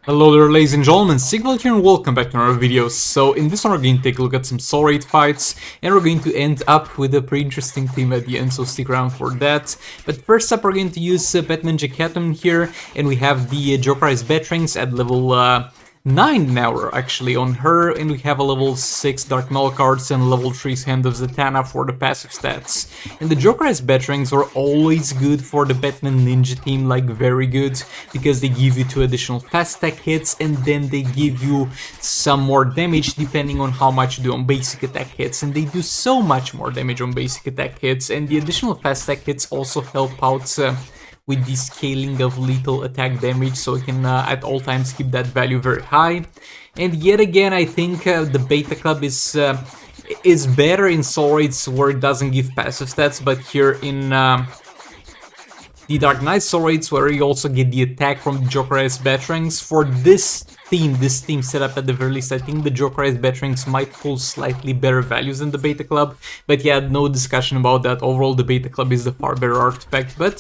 Hello there, ladies and gentlemen, Sigval here and welcome back to another video. So in this one we're going to take a look at some soul rate fights and we're going to end up with a pretty interesting team at the end, so stick around for that. But first up we're going to use Batman Jackatum here, and we have the Jokerized Batrings at level 9 now actually on her, and we have a level 6 Dark Null cards and level 3 Hand of Zatanna for the passive stats. And the Jokerized Batrings are always good for the Batman Ninja team, like very good, because they give you 2 additional fast attack hits and then they give you some more damage depending on how much you do on basic attack hits, and they do so much more damage on basic attack hits, and the additional fast attack hits also help out with the scaling of lethal attack damage, so you can at all times keep that value very high. And yet again, I think the Beta Club is better in soul rates where it doesn't give passive stats, but here in the Dark Knight soul rates where you also get the attack from the Jokerized Batrings. For this team setup at the very least, I think the Jokerized Batrings might pull slightly better values than the Beta Club, but yeah, no discussion about that. Overall, the Beta Club is the far better artifact, but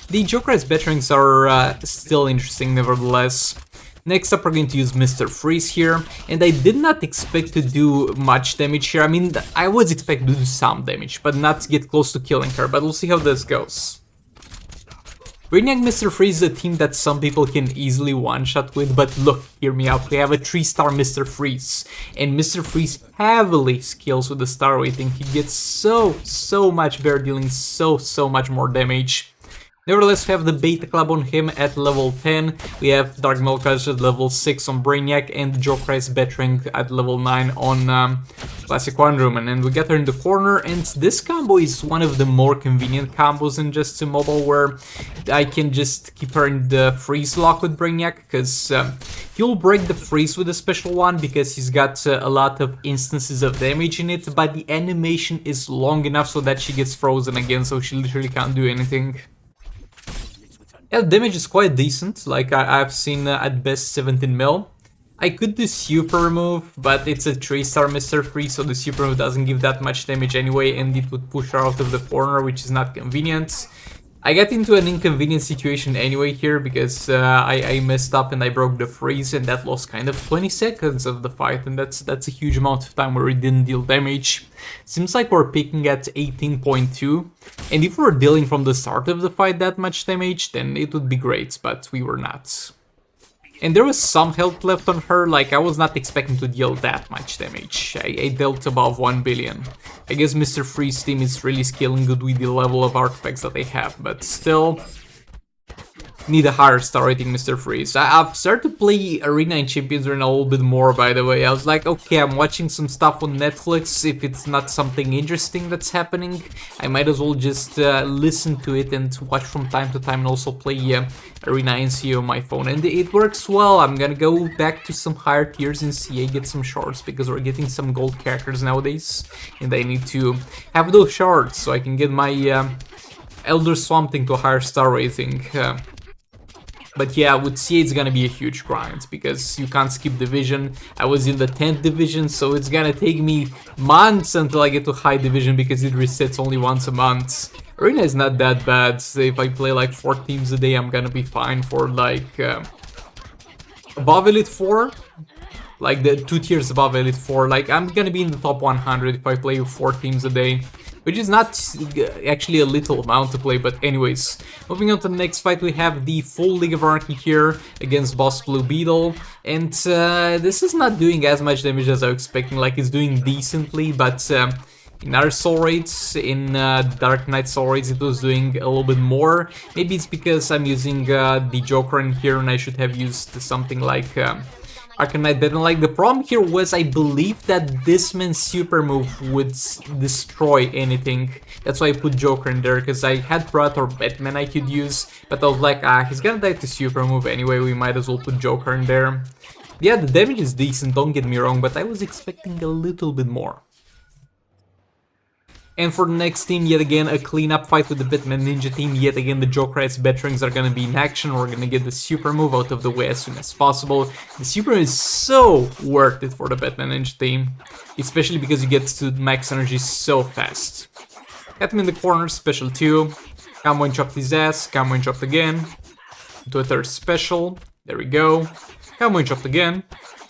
the Jokerized Batrings are still interesting nevertheless. Next up we're going to use Mr. Freeze here, and I did not expect to do much damage here. I mean, I was expecting to do some damage, but not to get close to killing her, but we'll see how this goes. Brainiac Mr. Freeze is a team that some people can easily one-shot with, but look, hear me out, we have a 3-star Mr. Freeze, and Mr. Freeze heavily scales with the star rating. He gets so much better, dealing so much more damage. Nevertheless, we have the Beta Club on him at level 10, we have Dark Melkaj at level 6 on Brainiac, and Jokerized Batring at level 9 on Classic Wonder Woman. And we get her in the corner, and this combo is one of the more convenient combos in just a mobile, where I can just keep her in the freeze lock with Brainiac, because he'll break the freeze with a special one, because he's got a lot of instances of damage in it, but the animation is long enough so that she gets frozen again, so she literally can't do anything. Yeah, the damage is quite decent, like I've seen at best 17 mil. I could do super move, but it's a 3-star Mr. Freeze, so the super move doesn't give that much damage anyway, and it would push her out of the corner, which is not convenient. I got into an inconvenient situation anyway here, because I messed up and I broke the freeze, and that lost kind of 20 seconds of the fight, and that's a huge amount of time where it didn't deal damage. Seems like we're peaking at 18.2, and if we're dealing from the start of the fight that much damage, then it would be great, but we were not. And there was some health left on her, like I was not expecting to deal that much damage. I dealt above 1 billion. I guess Mr. Freeze team is really scaling good with the level of artifacts that they have, but still need a higher star rating Mr. Freeze. I've started to play Arena and Champions Arena a little bit more, by the way. I was like, okay, I'm watching some stuff on Netflix. If it's not something interesting that's happening, I might as well just listen to it and watch from time to time, and also play Arena and CA on my phone. And it works well. I'm gonna go back to some higher tiers in CA, get some shards, because we're getting some gold characters nowadays, and I need to have those shards so I can get my Elder Swamp Thing to a higher star rating. But yeah, with CA it's gonna be a huge grind, because you can't skip division. I was in the 10th division, so it's gonna take me months until I get to high division, because it resets only once a month. Arena is not that bad. So if I play like 4 teams a day, I'm gonna be fine for like above Elite 4. Like the 2 tiers above Elite 4. Like I'm gonna be in the top 100 if I play 4 teams a day, which is not actually a little amount to play, but anyways. Moving on to the next fight, we have the full League of Anarchy here against Boss Blue Beetle, and this is not doing as much damage as I was expecting. Like, it's doing decently, but in our soul rates, in Dark Knight soul rates, it was doing a little bit more. Maybe it's because I'm using the Joker in here, and I should have used something like Arcanite Dead. Like, the problem here was, I believe that this man's super move would destroy anything. That's why I put Joker in there, because I had Brat or Batman I could use, but I was like, he's gonna die to super move anyway, we might as well put Joker in there. Yeah, the damage is decent, don't get me wrong, but I was expecting a little bit more. And for the next team, yet again, a cleanup fight with the Batman Ninja team. Yet again, the Jokerized Batrings are gonna be in action. We're gonna get the super move out of the way as soon as possible. The super move is so worth it for the Batman Ninja team, especially because you get to max energy so fast. Got him in the corner, special 2. Combo and chopped his ass, combo and chopped again. Do a third special, there we go. Combo interrupt again.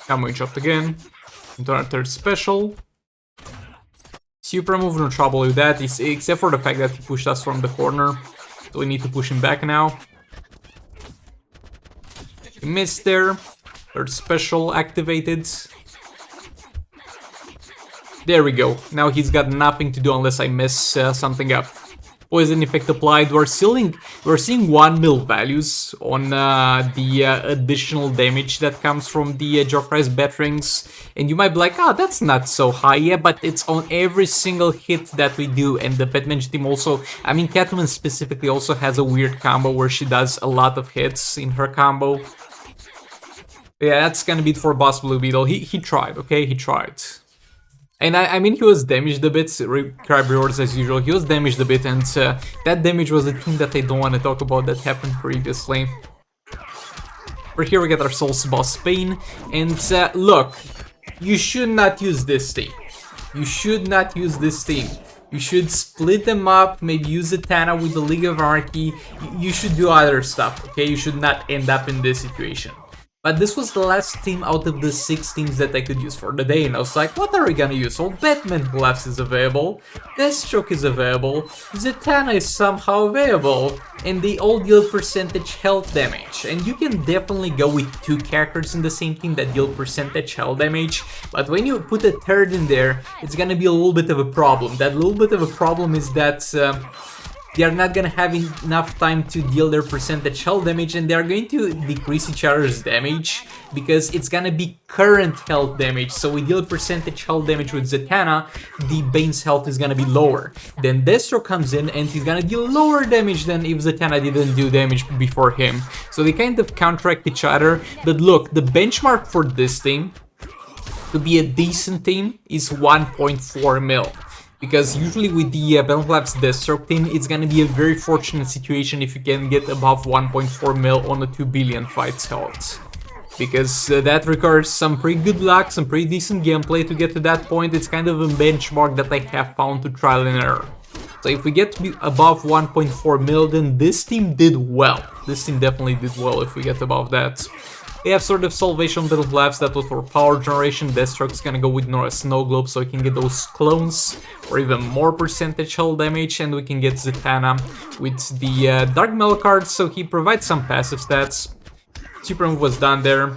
Combo interrupt again. Into our third special. Super move, no trouble with that, except for the fact that he pushed us from the corner. So we need to push him back now. He missed there. Third special activated. There we go. Now he's got nothing to do unless I mess something up. Poison effect applied. We're seeing 1 mil values on the additional damage that comes from the Jokerized Batterings, and you might be like, that's not so high. Yeah, but it's on every single hit that we do, and the Batman team also, I mean, Catwoman specifically also has a weird combo where she does a lot of hits in her combo. Yeah, that's gonna be it for Boss Blue Beetle. He tried, okay? He tried. And I mean, he was damaged a bit, crab rewards as usual, he was damaged a bit, and that damage was a thing that I don't want to talk about that happened previously. For here we get our Soul's Boss Pain, and look, you should not use this team. You should not use this team. You should split them up, maybe use Zatanna with the League of Anarchy, you should do other stuff, okay? You should not end up in this situation. But this was the last team out of the 6 teams that I could use for the day, and I was like, what are we gonna use? Well, Batman Collapse is available, Deathstroke is available, Zatanna is somehow available, and they all deal percentage health damage. And you can definitely go with 2 characters in the same team that deal percentage health damage, but when you put a third in there, it's gonna be a little bit of a problem. That little bit of a problem is that they are not gonna have enough time to deal their percentage health damage, and they are going to decrease each other's damage because it's gonna be current health damage. So we deal percentage health damage with Zatanna, the Bane's health is gonna be lower. Then Deathstroke comes in and he's gonna deal lower damage than if Zatanna didn't do damage before him. So they kind of counteract each other. But look, the benchmark for this team to be a decent team is 1.4 mil. Because usually with the Batman Collapse Deathstroke team, it's gonna be a very fortunate situation if you can get above 1.4 mil on a 2 billion fights health. Because that requires some pretty good luck, some pretty decent gameplay to get to that point. It's kind of a benchmark that I have found to trial and error. So if we get to be above 1.4 mil, then this team did well. This team definitely did well if we get above that. We have sort of Salvation Battle Collapse, that was for power generation. Deathstroke's gonna go with Nora Snow Globe so we can get those clones or even more percentage hull damage, and we can get Zatanna with the Dark Metal card, so he provides some passive stats. Super move was done there.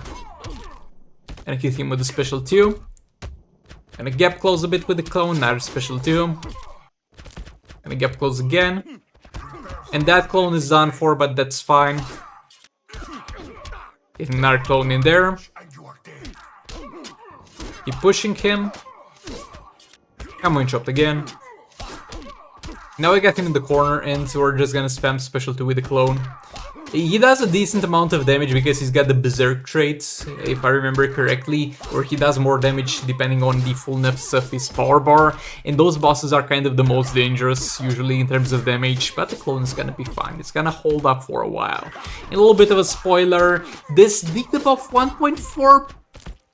And I hit him with the special 2. And a gap close a bit with the clone, another special 2. And a gap close again. And that clone is done for, but that's fine. Get another clone in there. Keep pushing him. Combo interrupt again. Now we got him in the corner, and so we're just gonna spam special 2 with the clone. He does a decent amount of damage because he's got the Berserk trait, if I remember correctly, where he does more damage depending on the fullness of his power bar, and those bosses are kind of the most dangerous, usually in terms of damage, but the clone is gonna be fine, it's gonna hold up for a while. And a little bit of a spoiler, this did above 1.4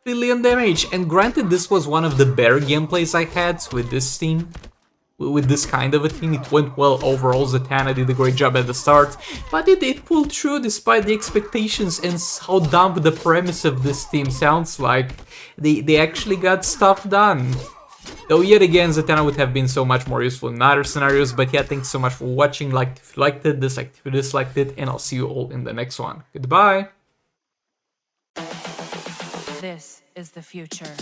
billion damage, and granted this was one of the better gameplays I had with this team. With this kind of a team, it went well overall. Zatanna did a great job at the start, but it pulled through despite the expectations and how dumb the premise of this team sounds like. They actually got stuff done. Though yet again, Zatanna would have been so much more useful in other scenarios, but yeah, thanks so much for watching. Like if you liked it, dislike if you disliked it, and I'll see you all in the next one. Goodbye! This is the future.